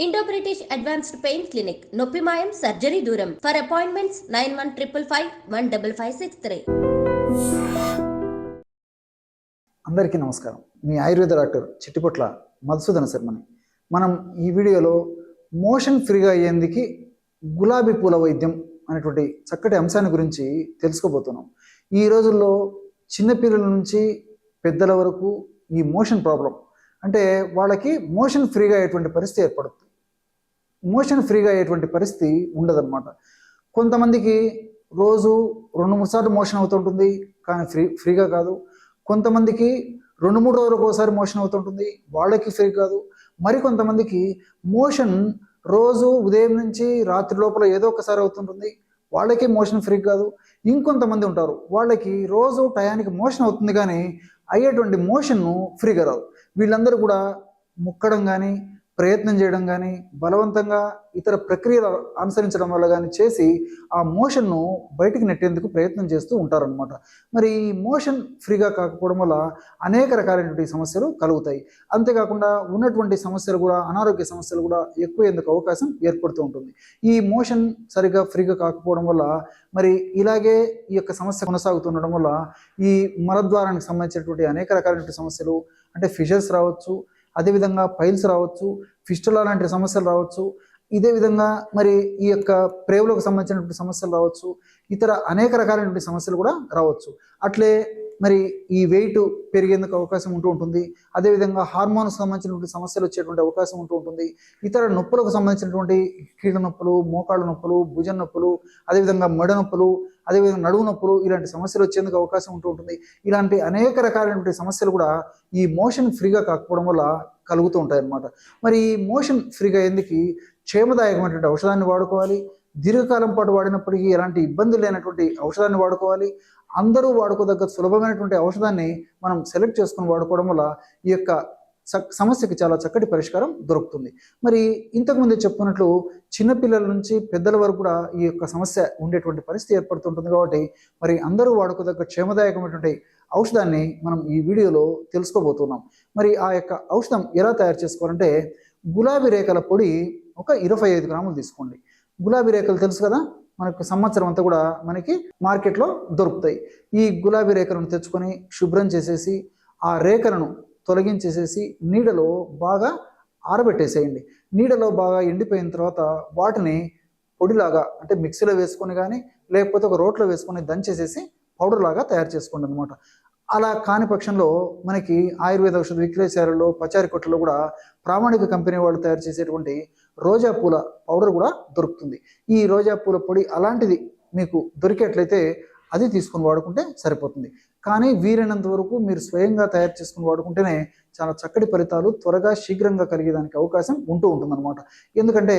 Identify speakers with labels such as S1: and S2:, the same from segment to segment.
S1: Indo British advanced pain clinic నొప్పి మాయం surgery దూరం. For appointments 9155515563.
S2: అందరికీ నమస్కారం. మీ ఆయుర్వేద డాక్టర్ చిట్టిపొట్ల మధుసూదన శర్మని. మనం ఈ వీడియోలో మోషన్ ఫ్రీగా అయ్యేందుకు గులాబీ పూల వైద్యం అనేటువంటి చక్కటి అంశాన్ని గురించి తెలుసుకోబోతున్నాం. ఈ రోజుల్లో చిన్నపిల్లల నుంచి పెద్దల వరకు ఈ మోషన్ ప్రాబ్లం అంటే వాళ్ళకి మోషన్ ఫ్రీగా అయ్యేటువంటి పరిస్థితి ఏర్పడుతుంది. మోషన్ ఫ్రీగా అయ్యేటువంటి పరిస్థితి ఉండదన్నమాట. కొంతమందికి రోజు 2-3 సార్లు మోషన్ అవుతుంటుంది, కానీ ఫ్రీగా కాదు. కొంతమందికి 2-3 రోజులకు ఒకసారి మోషన్ అవుతుంటుంది, వాళ్ళకి ఫ్రీ కాదు. మరికొంతమందికి మోషన్ రోజు ఉదయం నుంచి రాత్రి లోపల ఏదో ఒకసారి అవుతుంటుంది, వాళ్ళకి మోషన్ ఫ్రీ కాదు. ఇంకొంతమంది ఉంటారు, వాళ్ళకి రోజు టయానికి మోషన్ అవుతుంది కానీ అయ్యేటువంటి మోషన్ను ఫ్రీగా రాదు. వీళ్ళందరూ కూడా ముక్కడం కానీ ప్రయత్నం చేయడం కానీ బలవంతంగా ఇతర ప్రక్రియలు అనుసరించడం వల్ల కానీ చేసి ఆ మోషన్ను బయటికి నెట్టేందుకు ప్రయత్నం చేస్తూ ఉంటారనమాట. మరి ఈ మోషన్ ఫ్రీగా కాకపోవడం వల్ల అనేక రకాలైనటువంటి సమస్యలు కలుగుతాయి. అంతేకాకుండా ఉన్నటువంటి సమస్యలు కూడా, అనారోగ్య సమస్యలు కూడా ఎక్కువయ్యేందుకు అవకాశం ఏర్పడుతూ ఉంటుంది. ఈ మోషన్ సరిగా ఫ్రీగా కాకపోవడం వల్ల మరి ఇలాగే ఈ యొక్క సమస్య కొనసాగుతుండడం వల్ల ఈ మలద్వారానికి సంబంధించినటువంటి అనేక రకాలైనటువంటి సమస్యలు అంటే ఫిషర్స్ రావచ్చు, అదేవిధంగా పైల్స్ రావచ్చు, ఫిస్టులా లాంటి సమస్యలు రావచ్చు, ఇదే విధంగా మరి ఈ యొక్క ప్రేవులకు సంబంధించినటువంటి సమస్యలు రావచ్చు, ఇతర అనేక రకాలైనటువంటి సమస్యలు కూడా రావచ్చు. అట్లే మరి ఈ వెయిట్ పెరిగేందుకు అవకాశం ఉంటూ ఉంటుంది. అదేవిధంగా హార్మోన్కి సంబంధించినటువంటి సమస్యలు వచ్చేటువంటి అవకాశం ఉంటూ ఉంటుంది. ఇతర నొప్పులకు సంబంధించినటువంటి కీళ్ళ నొప్పులు, మోకాళ్ళ నొప్పులు, భుజం నొప్పులు, అదేవిధంగా మెడ నొప్పులు, అదేవిధంగా నడుము నొప్పులు, ఇలాంటి సమస్యలు వచ్చేందుకు అవకాశం ఉంటూ ఉంటుంది. ఇలాంటి అనేక రకాలైనటువంటి సమస్యలు కూడా ఈ మోషన్ ఫ్రీగా కాకపోవడం వల్ల కలుగుతూ ఉంటాయి అన్నమాట. మరి ఈ మోషన్ ఫ్రీగా ఎందుకు క్షేమదాయకమైనటువంటి ఔషధాన్ని వాడుకోవాలి. దీర్ఘకాలం పాటు వాడినప్పటికీ ఎలాంటి ఇబ్బంది లేనటువంటి ఔషధాన్ని వాడుకోవాలి. అందరూ వాడుకోదగ్గ సులభమైనటువంటి ఔషధాన్ని మనం సెలెక్ట్ చేసుకుని వాడుకోవడం వల్ల ఈ యొక్క సమస్యకి చాలా చక్కటి పరిష్కారం దొరుకుతుంది. మరి ఇంతకుముందే చెప్పుకున్నట్లు చిన్నపిల్లల నుంచి పెద్దల వరకు కూడా ఈ యొక్క సమస్య ఉండేటువంటి పరిస్థితి ఏర్పడుతుంటుంది. కాబట్టి మరి అందరూ వాడుకోదగ్గ క్షేమదాయకమైనటువంటి ఔషధాన్ని మనం ఈ వీడియోలో తెలుసుకోబోతున్నాం. మరి ఆ యొక్క ఔషధం ఎలా తయారు చేసుకోవాలంటే గులాబీ రేఖల పొడి ఒక 25 గ్రాములు తీసుకోండి. గులాబీ రేఖలు తెలుసు కదా, మనకు సంవత్సరం అంతా కూడా మనకి మార్కెట్లో దొరుకుతాయి. ఈ గులాబీ రేఖలను తెచ్చుకొని శుభ్రం చేసేసి ఆ రేఖలను తొలగించేసేసి నీడలో బాగా ఆరబెట్టేసేయండి. నీడలో బాగా ఎండిపోయిన తర్వాత వాటిని పొడిలాగా అంటే మిక్సీలో వేసుకొని కానీ లేకపోతే ఒక రోట్లో వేసుకొని దంచేసేసి పౌడర్ లాగా తయారు చేసుకోండి అనమాట. అలా కాని పక్షంలో మనకి ఆయుర్వేద ఔషధ విక్రయశాలలో, పచారీ కొట్లలో కూడా ప్రామాణిక కంపెనీ వాళ్ళు తయారు చేసేటువంటి రోజా పూల పౌడర్ కూడా దొరుకుతుంది. ఈ రోజా పూల పొడి అలాంటిది మీకు దొరికేట్లయితే అది తీసుకుని వాడుకుంటే సరిపోతుంది. కానీ వీలైనంత వరకు మీరు స్వయంగా తయారు చేసుకుని వాడుకుంటేనే చాలా చక్కటి ఫలితాలు త్వరగా శీఘ్రంగా కలిగేదానికి అవకాశం ఉంటూ ఉంటుందన్నమాట. ఎందుకంటే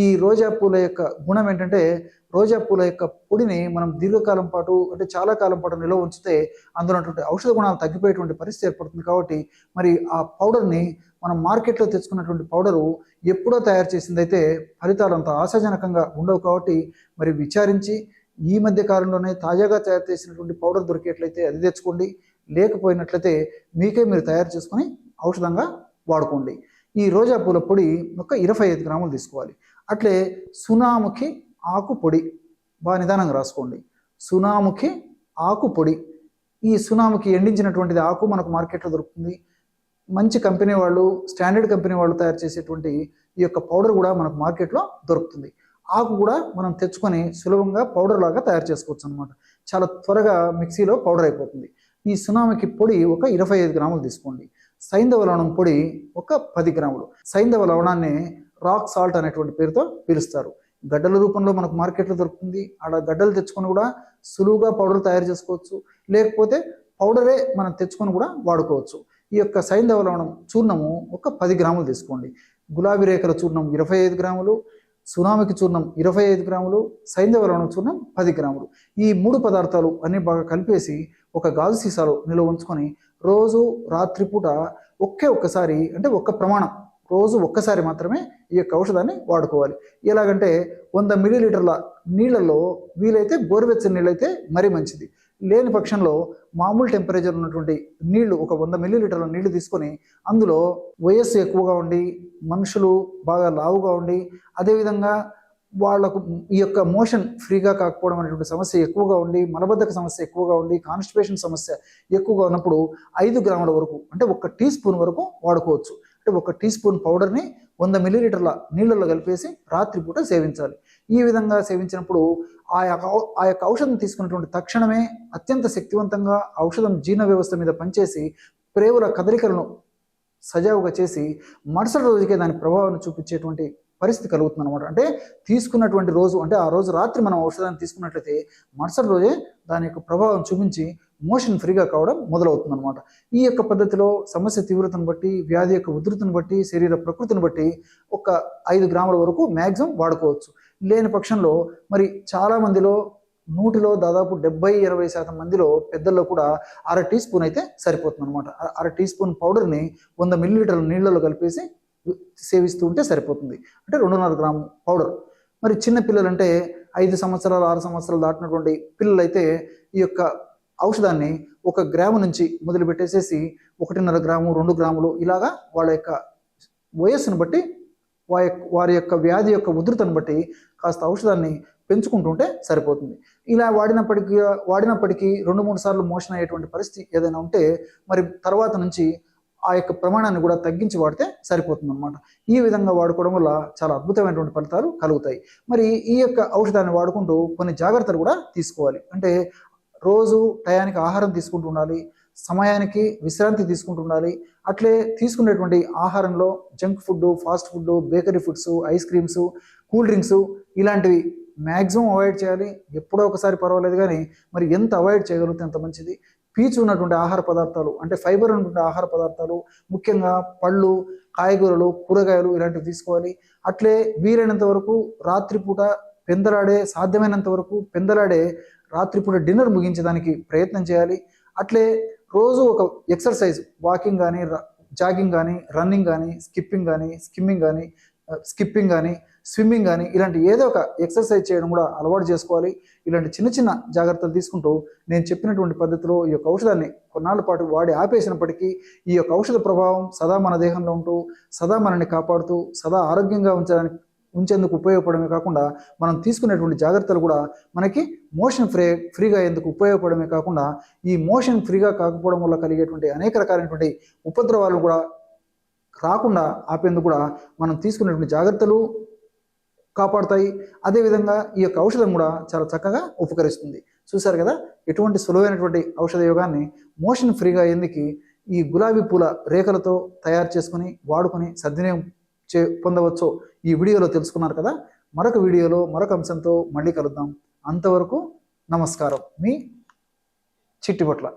S2: ఈ రోజా పూల యొక్క గుణం ఏంటంటే రోజా పూల యొక్క పొడిని మనం దీర్ఘకాలం పాటు అంటే చాలా కాలం పాటు నిల్వ ఉంచితే అందులో ఉన్నటువంటి ఔషధ గుణాలు తగ్గిపోయేటువంటి పరిస్థితి ఏర్పడుతుంది. కాబట్టి మరి ఆ పౌడర్ని మనం మార్కెట్లో తెచ్చుకున్నటువంటి పౌడరు ఎప్పుడో తయారు చేసిందైతే ఫలితాలు అంత ఆశాజనకంగా ఉండవు. కాబట్టి మరి విచారించి ఈ మధ్య కాలంలోనే తాజాగా తయారు చేసినటువంటి పౌడర్ దొరికేట్లయితే అది తెచ్చుకోండి. లేకపోయినట్లయితే మీకే మీరు తయారు చేసుకొని ఔషధంగా వాడుకోండి. ఈ రోజా పూల పొడి ఒక 25 గ్రాములు తీసుకోవాలి. అట్లే సునాముఖి ఆకు పొడి బాగా నిదానంగా రాసుకోండి. సునాముఖి ఆకు పొడి, ఈ సునాముఖి ఎండించినటువంటిది ఆకు మనకు మార్కెట్లో దొరుకుతుంది. మంచి కంపెనీ వాళ్ళు, స్టాండర్డ్ కంపెనీ వాళ్ళు తయారు చేసేటువంటి ఈ యొక్క పౌడర్ కూడా మనకు మార్కెట్లో దొరుకుతుంది. ఆకు కూడా మనం తెచ్చుకొని సులభంగా పౌడర్ లాగా తయారు చేసుకోవచ్చు అనమాట. చాలా త్వరగా మిక్సీలో పౌడర్ అయిపోతుంది. ఈ సునామికి పొడి ఒక 25 గ్రాములు తీసుకోండి. సైంధవ లవణం పొడి ఒక 10 గ్రాములు. సైంధవ లవణాన్ని రాక్ సాల్ట్ అనేటువంటి పేరుతో పిలుస్తారు. గడ్డల రూపంలో మనకు మార్కెట్లో దొరుకుతుంది. ఆడ గడ్డలు తెచ్చుకొని కూడా సులువుగా పౌడర్ తయారు చేసుకోవచ్చు. లేకపోతే పౌడరే మనం తెచ్చుకొని కూడా వాడుకోవచ్చు. ఈ యొక్క సైంధవ లవణం చూర్ణము ఒక 10 గ్రాములు తీసుకోండి. గులాబీ రేఖల చూర్ణం 25 గ్రాములు, సునామికి చూర్ణం 25 గ్రాములు, సైంధవ లవణం చూర్ణం 10 గ్రాములు. ఈ 3 పదార్థాలు అన్ని బాగా కలిపేసి ఒక గాజు సీసాలో నిల్వ ఉంచుకొని రోజు రాత్రిపూట ఒక్కసారి అంటే ఒక్క ప్రమాణం రోజు ఒక్కసారి మాత్రమే ఈ యొక్క ఔషధాన్ని వాడుకోవాలి. ఎలాగంటే 100 మిల్లీలీటర్ల నీళ్ళల్లో వీలైతే గోరువెచ్చని నీళ్ళైతే మరీ మంచిది. లేని పక్షంలో మామూలు టెంపరేచర్ ఉన్నటువంటి నీళ్లు ఒక 100 మిల్లీలీటర్ల నీళ్లు తీసుకొని అందులో వయస్సు ఎక్కువగా ఉండి మనుషులు బాగా లావుగా ఉండి అదేవిధంగా వాళ్ళకు ఈ యొక్క మోషన్ ఫ్రీగా కాకపోవడం అనేటువంటి సమస్య ఎక్కువగా ఉండి మలబద్ధక సమస్య ఎక్కువగా ఉండి కాన్స్టిపేషన్ సమస్య ఎక్కువగా ఉన్నప్పుడు 5 గ్రాముల వరకు అంటే 1 టీ స్పూన్ వరకు వాడుకోవచ్చు. అంటే 1 టీ స్పూన్ పౌడర్ని 100 మిల్లీలీటర్ల నీళ్ళల్లో కలిపేసి రాత్రిపూట సేవించాలి. ఈ విధంగా సేవించినప్పుడు ఆ యొక్క ఔషధం తీసుకున్నటువంటి తక్షణమే అత్యంత శక్తివంతంగా ఔషధం జీర్ణ వ్యవస్థ మీద పనిచేసి ప్రేవుల కదలికలను సజావుగా చేసి మరుసటి రోజుకే దాని ప్రభావాన్ని చూపించేటువంటి పరిస్థితి కలుగుతుంది అనమాట. అంటే తీసుకున్నటువంటి రోజు అంటే ఆ రోజు రాత్రి మనం ఔషధాన్ని తీసుకున్నట్లయితే మరుసటి రోజే దాని యొక్క ప్రభావం చూపించి మోషన్ ఫ్రీగా కావడం మొదలవుతుంది అనమాట. ఈ యొక్క పద్ధతిలో సమస్య తీవ్రతను బట్టి వ్యాధి యొక్క ఉధృతిని బట్టి శరీర ప్రకృతిని బట్టి 5 గ్రాముల వరకు మ్యాక్సిమం వాడుకోవచ్చు. లేని పక్షంలో మరి చాలా మందిలో 100లో దాదాపు 70-80% మందిలో పెద్దల్లో కూడా 1/2 టీ స్పూన్ అయితే సరిపోతుంది అనమాట. 1/2 టీ స్పూన్ పౌడర్ని 100 మిల్లీలీటర్ల నీళ్ళలో కలిపేసి సేవిస్తూ ఉంటే సరిపోతుంది. అంటే 2.5 గ్రాము పౌడర్. మరి చిన్న పిల్లలు అంటే 5 సంవత్సరాలు 6 సంవత్సరాలు దాటినటువంటి పిల్లలు అయితే ఈ యొక్క ఔషధాన్ని 1 గ్రాము నుంచి మొదలు పెట్టేసేసి 1.5 గ్రాము 2 గ్రాములు ఇలాగా వాళ్ళ యొక్క వయస్సును బట్టి వారి యొక్క వ్యాధి యొక్క ఉధృతను బట్టి కాస్త ఔషధాన్ని పెంచుకుంటుంటే సరిపోతుంది. ఇలా వాడినప్పటికీ 2-3 సార్లు మోషన్ అయ్యేటువంటి పరిస్థితి ఏదైనా ఉంటే మరి తర్వాత నుంచి ఆ యొక్క ప్రమాణాన్ని కూడా తగ్గించి వాడితే సరిపోతుంది అనమాట. ఈ విధంగా వాడుకోవడం వల్ల చాలా అద్భుతమైనటువంటి ఫలితాలు కలుగుతాయి. మరి ఈ యొక్క ఔషధాన్ని వాడుకుంటూ కొన్ని జాగ్రత్తలు కూడా తీసుకోవాలి. అంటే రోజు టయానికి ఆహారం తీసుకుంటూ ఉండాలి, సమయానికి విశ్రాంతి తీసుకుంటూ ఉండాలి. అట్లే తీసుకునేటువంటి ఆహారంలో junk food, fast food, bakery foods, ice creams, cool drinks ఇలాంటివి మ్యాక్సిమం అవాయిడ్ చేయాలి. ఎప్పుడో ఒకసారి పర్వాలేదు కానీ మరి ఎంత అవాయిడ్ చేయగలిగితే అంత మంచిది. పీచు ఉన్నటువంటి ఆహార పదార్థాలు అంటే ఫైబర్ ఉన్నటువంటి ఆహార పదార్థాలు ముఖ్యంగా పళ్ళు, కాయగూరలు, కూరగాయలు ఇలాంటివి తీసుకోవాలి. అట్లే వీలైనంత వరకు రాత్రిపూట సాధ్యమైనంత వరకు పెందలాడే రాత్రిపూట డిన్నర్ ముగించడానికి ప్రయత్నం చేయాలి. అట్లే రోజు ఒక ఎక్సర్సైజ్ వాకింగ్ కానీ జాగింగ్ కానీ రన్నింగ్ కానీ స్కిప్పింగ్ కానీ స్విమ్మింగ్ కానీ ఇలాంటి ఏదో ఒక ఎక్సర్సైజ్ చేయడం కూడా అలవాటు చేసుకోవాలి. ఇలాంటి చిన్న చిన్న జాగ్రత్తలు తీసుకుంటూ నేను చెప్పినటువంటి పద్ధతిలో ఈ యొక్క ఔషధాన్ని కొన్నాళ్ళ పాటు వాడి ఆపేసినప్పటికీ ఈ యొక్క ఔషధ ప్రభావం సదా మన దేహంలో ఉంటూ సదా మనల్ని కాపాడుతూ సదా ఆరోగ్యంగా ఉంచేందుకు ఉపయోగపడమే కాకుండా మనం తీసుకునేటువంటి జాగ్రత్తలు కూడా మనకి మోషన్ ఫ్రీగా అయ్యేందుకు ఉపయోగపడమే కాకుండా ఈ మోషన్ ఫ్రీగా కాకపోవడం వల్ల కలిగేటువంటి అనేక రకాలైనటువంటి ఉపద్రవాలు కూడా రాకుండా ఆపేందుకు కూడా మనం తీసుకునేటువంటి జాగ్రత్తలు కాపాడుతాయి. అదేవిధంగా ఈ యొక్క ఔషధం కూడా చాలా చక్కగా ఉపకరిస్తుంది. చూశారు కదా ఎటువంటి సులువైనటువంటి ఔషధ యోగాన్ని మోషన్ ఫ్రీగా అయ్యేందుకు ఈ గులాబీ పూల రేఖలతో తయారు చేసుకుని వాడుకొని సద్వినియోగం పొందవచ్చో ఈ వీడియోలో తెలుసుకున్నారు కదా. మరొక వీడియోలో మరొక అంశంతో మళ్ళీ కలుద్దాం. అంతవరకు నమస్కారం. మీ చిట్టిపొట్ల.